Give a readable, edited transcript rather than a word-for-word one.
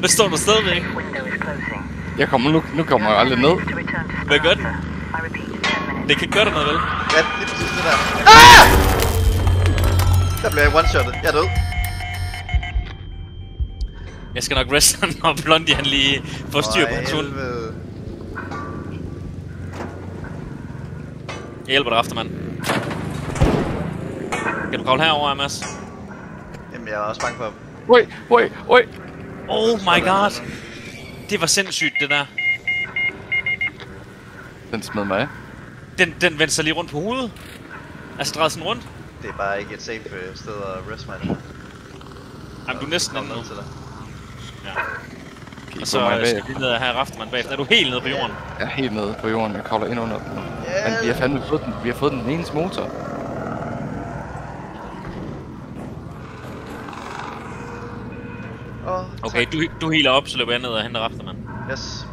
Hvad står du stadigvæk? Jeg kommer nu kommer jeg aldrig ned. Hvad gør den? Det kan ikke gøre dig noget, vel? Ja, det er præcis det der. Ah! Der blev jeg one-shottet. Jeg er død. Jeg skal nok reste ham, og Blondie han lige får styr på hans hund. Jeg hjælper dig efter, mand. Kan du kravle herover, Mads? Jamen, jeg er også bange for ham. Oi. Oh my god. Det var sindssygt, det der. Den smed mig. Den vendte sig lige rundt på hovedet. Altså drejede sådan rundt. Det er bare ikke et safe sted at rest mig. Jamen, du er næsten inde nu. Ja. Okay, Og så skal vi ned og have Rafterman bagefter. Er du helt nede på jorden? Jeg er helt nede på jorden. Jeg kravler ind under den nu. Men vi har fandme fået den. Vi har fået den eneste motor. Åh, Okay, du healer op, så løber jeg ned og henter Rafterman. yes.